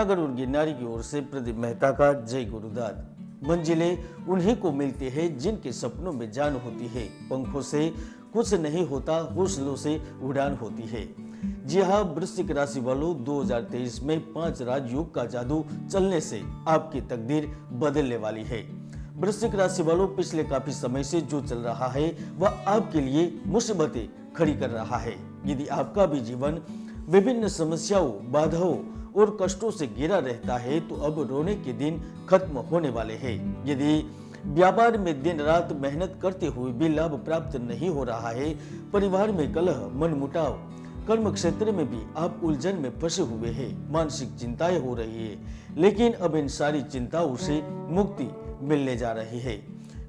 जुनागढ़ और गिरनारी की ओर से प्रदीप मेहता का जय गुरुदास। मंजिलें उन्हीं को मिलती है जिनके सपनों में जान होती है। पंखों से कुछ नहीं होता, हौसलों से उड़ान होती है। जी हाँ, वृश्चिक राशि वालों, 2023 में 5 राजयोग का जादू चलने से आपकी तकदीर बदलने वाली है। वृश्चिक राशि वालों, पिछले काफी समय से जो चल रहा है वह आपके लिए मुसीबतें खड़ी कर रहा है। यदि आपका भी जीवन विभिन्न समस्याओं, बाधाओं और कष्टों से घिरा रहता है तो अब रोने के दिन खत्म होने वाले हैं। यदि व्यापार में दिन रात मेहनत करते हुए भी लाभ प्राप्त नहीं हो रहा है, परिवार में कलह, मनमुटाव, कर्म क्षेत्र में भी आप उलझन में फंसे हुए हैं, मानसिक चिंताएं हो रही है, लेकिन अब इन सारी चिंताओं से मुक्ति मिलने जा रही है,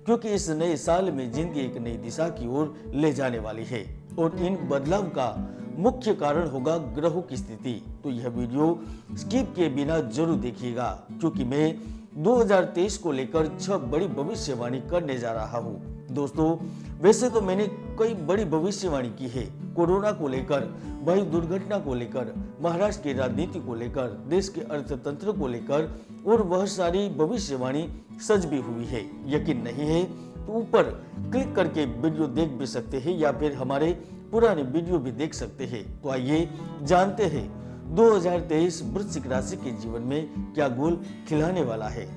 क्योंकि इस नए साल में जिंदगी एक नई दिशा की ओर ले जाने वाली है और इन बदलाव का मुख्य कारण होगा ग्रहों की स्थिति। तो यह वीडियो स्किप किए बिना जरूर देखिएगा, क्योंकि मैं 2023 को लेकर 6 बड़ी भविष्यवाणी करने जा रहा हूँ। दोस्तों, वैसे तो मैंने कई बड़ी भविष्यवाणी की है, कोरोना को लेकर, वायु दुर्घटना को लेकर, महाराष्ट्र की राजनीति को लेकर, देश के अर्थतंत्र को लेकर, और वह सारी भविष्यवाणी सच भी हुई है। यकीन नहीं है तो ऊपर क्लिक करके वीडियो देख भी सकते हैं या फिर हमारे पुराने वीडियो भी देख सकते हैं। तो आइए जानते हैं 2023 वृश्चिक राशि के जीवन में क्या गोल खिलाने वाला है।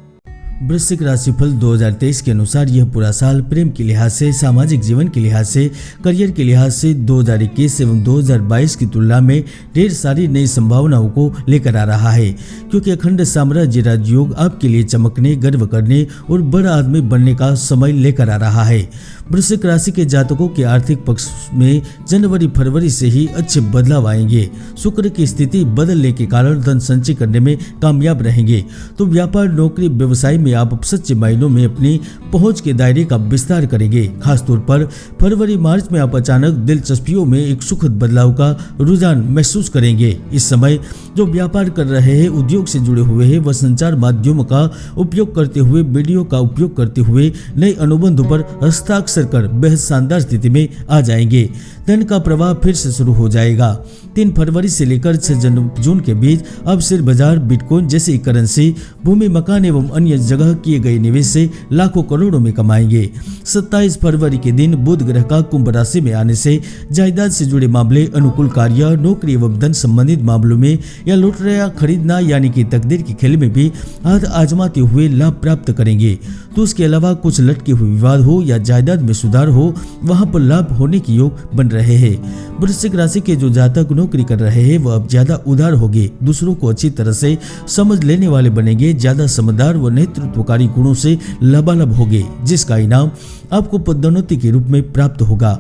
वृश्चिक राशिफल 2023 के अनुसार यह पूरा साल प्रेम के लिहाज से, सामाजिक जीवन के लिहाज से, करियर के लिहाज से 2021 एवं 2022 की तुलना में ढेर सारी नई संभावनाओं को लेकर आ रहा है, क्योंकि अखंड साम्राज्य राजयोग आपके लिए चमकने, गर्व करने और बड़ा आदमी बनने का समय लेकर आ रहा है। वृश्चिक राशि के जातकों के आर्थिक पक्ष में जनवरी फरवरी से ही अच्छे बदलाव आएंगे। शुक्र की स्थिति बदलने के कारण धन संचय करने में कामयाब रहेंगे। तो व्यापार, नौकरी, व्यवसाय में आप सच्चे मायनों में अपनी पहुंच के दायरे का विस्तार करेंगे। खासतौर पर फरवरी मार्च में आप अचानक दिलचस्पियों में एक सुखद बदलाव का रुझान महसूस करेंगे। इस समय जो व्यापार कर रहे हैं, उद्योग से जुड़े हुए हैं, वह संचार माध्यमों का उपयोग करते हुए, वीडियो का उपयोग करते हुए नए अनुबंधों पर हस्ताक्षर कर बेहद शानदार स्थिति में आ जाएंगे। धन का प्रवाह फिर से शुरू हो जाएगा। 3 फरवरी से लेकर 6 जून के बीच अब शेयर बाजार, बिटकॉइन जैसी करेंसी, भूमि, मकान एवं अन्य जगह किए गए निवेश से लाखों करोड़ों में कमाएंगे। 27 फरवरी के दिन बुध ग्रह का कुंभ राशि में आने से जायदाद से जुड़े मामले, अनुकूल कार्य, नौकरी एवं धन संबंधित मामलों में या लॉटरियां खरीदना यानी कि तकदीर की खेल में भी हाथ आजमाते हुए लाभ प्राप्त करेंगे। तो उसके अलावा कुछ लटके हुए विवाद हो या जायदाद में सुधार हो, वहां पर लाभ होने की योग बन रहे हैं। वृश्चिक राशि के जो जातक नौकरी कर रहे हैं वह अब ज्यादा उदार होंगे, दूसरों को अच्छी तरह से समझ लेने वाले बनेंगे, ज्यादा समझदार व नेतृत्वकारी गुणों से लबालब होंगे, जिसका इनाम आपको पदोन्नति के रूप में प्राप्त होगा।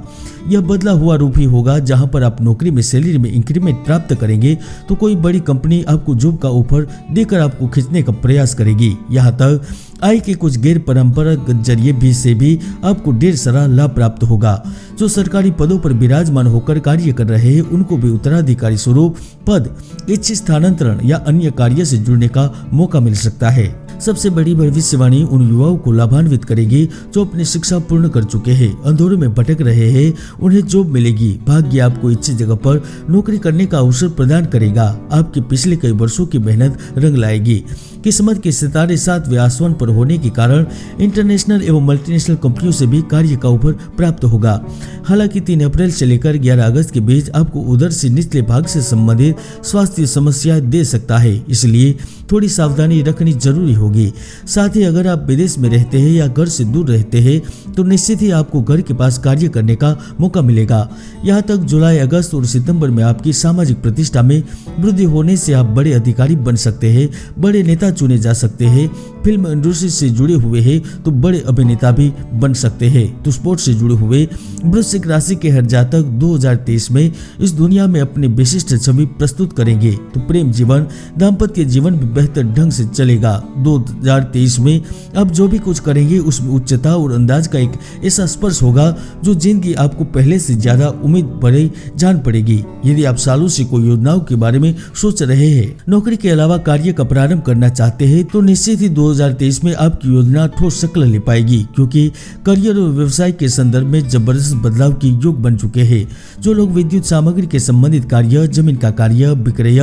यह बदला हुआ रूप ही होगा। जहां पर आप नौकरी में सैलरी में इंक्रीमेंट प्राप्त करेंगे तो कोई बड़ी कंपनी आपको जॉब का ऑफर देकर आपको खींचने का प्रयास करेगी। यहाँ तक आय के कुछ गैर परंपरागत जरिए भी से भी आपको ढेर सारा लाभ प्राप्त होगा। जो सरकारी पदों पर विराजमान होकर कार्य कर रहे हैं उनको भी उत्तराधिकारी स्वरूप, पद, इच्छित स्थानांतरण या अन्य कार्य से जुड़ने का मौका मिल सकता है। सबसे बड़ी भविष्यवाणी उन युवाओं को लाभान्वित करेगी जो अपनी शिक्षा पूर्ण कर चुके हैं, अंधेरों में भटक रहे हैं, उन्हें जॉब मिलेगी। भाग्य आपको इच्छित जगह पर नौकरी करने का अवसर प्रदान करेगा। आपके पिछले कई वर्षों की मेहनत रंग लाएगी। किस्मत के सितारे 7वें आसमान पर होने के कारण इंटरनेशनल एवं मल्टीनेशनल कंपनियों से भी कार्य का ऑफर प्राप्त होगा। हालांकि 3 अप्रैल से लेकर 11 अगस्त के बीच आपको उधर से निचले भाग से संबंधित स्वास्थ्य समस्याएं दे सकता है, इसलिए थोड़ी सावधानी रखनी जरूरी होगी। साथ ही अगर आप विदेश में रहते हैं या घर से दूर रहते हैं तो निश्चित ही आपको घर के पास कार्य करने का मौका मिलेगा। यहाँ तक जुलाई, अगस्त और सितंबर में आपकी सामाजिक प्रतिष्ठा में वृद्धि होने से आप बड़े अधिकारी बन सकते हैं, बड़े नेता चुने जा सकते हैं। फिल्म इंडस्ट्री से जुड़े हुए हैं तो बड़े अभिनेता भी बन सकते हैं। तो स्पोर्ट्स से जुड़े हुए वृश्चिक राशि के हर जातक 2023 में इस दुनिया में अपनी विशिष्ट छवि प्रस्तुत करेंगे। तो प्रेम जीवन, दाम्पत्य जीवन भी बेहतर ढंग से चलेगा। 2023 में अब जो भी कुछ करेंगे उसमें उच्चता और अंदाज का एक ऐसा स्पर्श होगा जो जिंदगी आपको पहले से ज्यादा उम्मीद भरी जान पड़ेगी। यदि आप सालों से कोई योजनाओं के बारे में सोच रहे हैं, नौकरी के अलावा कार्य का प्रारंभ करना चाहते हैं तो निश्चित ही 2023 में आपकी योजना ठोस शक्ल ले पाएगी, क्योंकि करियर और व्यवसाय के संदर्भ में जबरदस्त बदलाव की योग बन चुके हैं। जो लोग विद्युत सामग्री के संबंधित कार्य, जमीन का कार्य, विक्रय,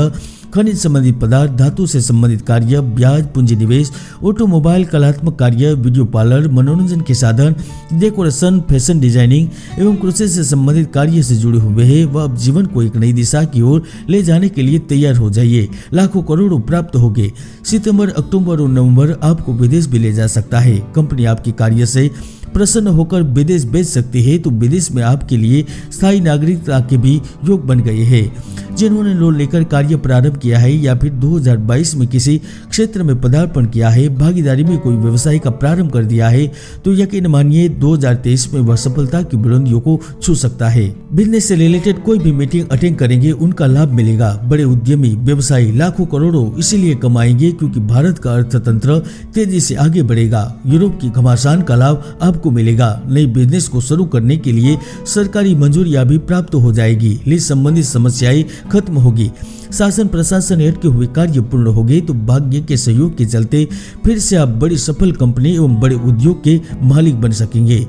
खनिज संबंधित पदार्थ, धातु से संबंधित कार्य, ब्याज, पूंजी निवेश, ऑटोमोबाइल, कलात्मक कार्य, वीडियो पार्लर, मनोरंजन के साधन, डेकोरेशन, फैशन डिजाइनिंग एवं कृषि से संबंधित कार्य से जुड़े हुए हैं। वह अब जीवन को एक नई दिशा की ओर ले जाने के लिए तैयार हो जाइए। लाखों करोड़ों प्राप्त होंगे। सितंबर, अक्टूबर और नवंबर आपको विदेश भी ले जा सकता है। कंपनी आपके कार्य से प्रसन्न होकर विदेश भेज सकती है, तो विदेश में आपके लिए स्थायी नागरिकता के भी योग बन गए हैं। जिन्होंने लोन लेकर कार्य प्रारंभ किया है या फिर 2022 में किसी क्षेत्र में पदार्पण किया है, भागीदारी में कोई व्यवसाय का प्रारंभ कर दिया है, तो यकीन मानिए 2023 में वह सफलता की बुलंदियों को छू सकता है। बिजनेस से रिलेटेड कोई भी मीटिंग अटेंड करेंगे, उनका लाभ मिलेगा। बड़े उद्यमी, व्यवसायी लाखों करोड़ों इसीलिए कमाएंगे क्योंकि भारत का अर्थतंत्र तेजी से आगे बढ़ेगा। यूरोप की घमासान का लाभ आपको मिलेगा। नई बिजनेस को शुरू करने के लिए सरकारी मंजूरियां भी प्राप्त हो जाएगी। लीज संबंधित समस्याएं खत्म होगी। शासन प्रशासन हटके हुए कार्य पूर्ण हो गए, तो भाग्य के सहयोग के चलते फिर से आप बड़ी सफल कंपनी एवं बड़े उद्योग के मालिक बन सकेंगे।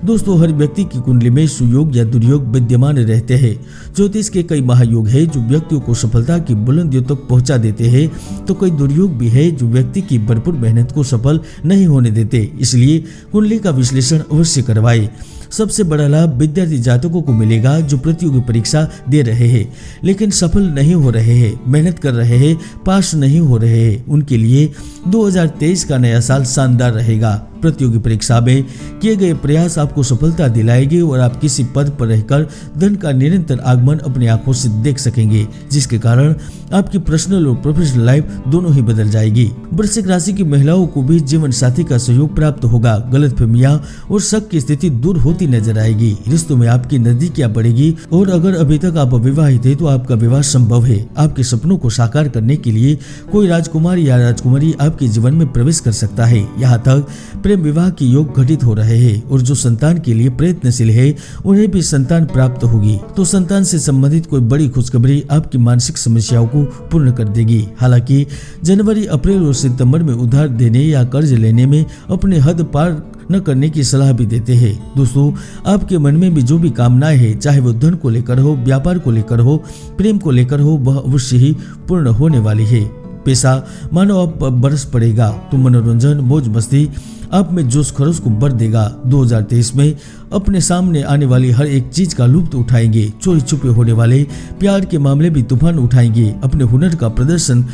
दोस्तों, हर व्यक्ति की कुंडली में सुयोग या दुर्योग विद्यमान रहते हैं। ज्योतिष के कई महायोग है जो व्यक्तियों को सफलता की बुलंदियों तक पहुंचा देते हैं, तो कई दुर्योग भी है जो व्यक्ति की भरपूर मेहनत को सफल नहीं होने देते। इसलिए कुंडली का विश्लेषण अवश्य करवाएं। सबसे बड़ा लाभ विद्यार्थी जातकों को मिलेगा जो प्रतियोगी परीक्षा दे रहे हैं लेकिन सफल नहीं हो रहे हैं, मेहनत कर रहे हैं, पास नहीं हो रहे हैं। उनके लिए 2023 का नया साल शानदार रहेगा। प्रतियोगी परीक्षा में किए गए प्रयास आपको सफलता दिलाएंगे और आप किसी पद पर रहकर धन का निरंतर आगमन अपनी आंखों से देख सकेंगे, जिसके कारण आपकी पर्सनल और प्रोफेशनल लाइफ दोनों ही बदल जाएगी। वृश्चिक राशि की महिलाओं को भी जीवन साथी का सहयोग प्राप्त होगा। गलतफहमियां और शक की स्थिति दूर होती नजर आएगी। रिश्तों में आपकी नजदीकियां बढ़ेगी और अगर अभी तक आप अविवाहित है तो आपका विवाह संभव है। आपके सपनों को साकार करने के लिए कोई राजकुमार या राजकुमारी आपके जीवन में प्रवेश कर सकता है। यहाँ तक प्रेम विवाह के योग घटित हो रहे हैं और जो संतान के लिए प्रयत्नशील है उन्हें भी संतान प्राप्त होगी। तो संतान से संबंधित कोई बड़ी खुशखबरी आपकी मानसिक समस्याओं को पूर्ण कर देगी। हालांकि जनवरी, अप्रैल और सितंबर में उधार देने या कर्ज लेने में अपने हद पार न करने की सलाह भी देते हैं। दोस्तों, आपके मन में भी जो भी कामनाएं हैं, चाहे वो धन को लेकर हो, व्यापार को लेकर हो, प्रेम को लेकर हो, वह अवश्य ही पूर्ण होने वाली है। पैसा मानो अब बरस पड़ेगा, तो मनोरंजन, मौज मस्ती आप में जोश खरोश को भर देगा। 2023 में अपने सामने आने वाली हर एक चीज का लुत्फ उठाएंगे। चोरी छुपे होने वाले प्यार के मामले भी तूफान उठाएंगे। अपने हुनर का प्रदर्शन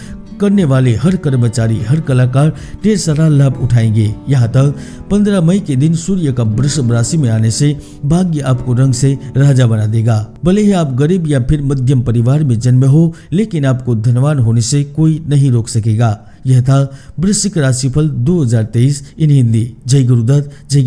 करने वाले हर कर्मचारी, हर कलाकार ढेर सारा लाभ उठाएंगे। यहाँ तक 15 मई के दिन सूर्य का वृषभ राशि में आने से भाग्य आपको रंग से राजा बना देगा। भले ही आप गरीब या फिर मध्यम परिवार में जन्मे हो, लेकिन आपको धनवान होने से कोई नहीं रोक सकेगा। यह था वृश्चिक राशिफल 2023 इन हिंदी। जय गुरुदत्त, जय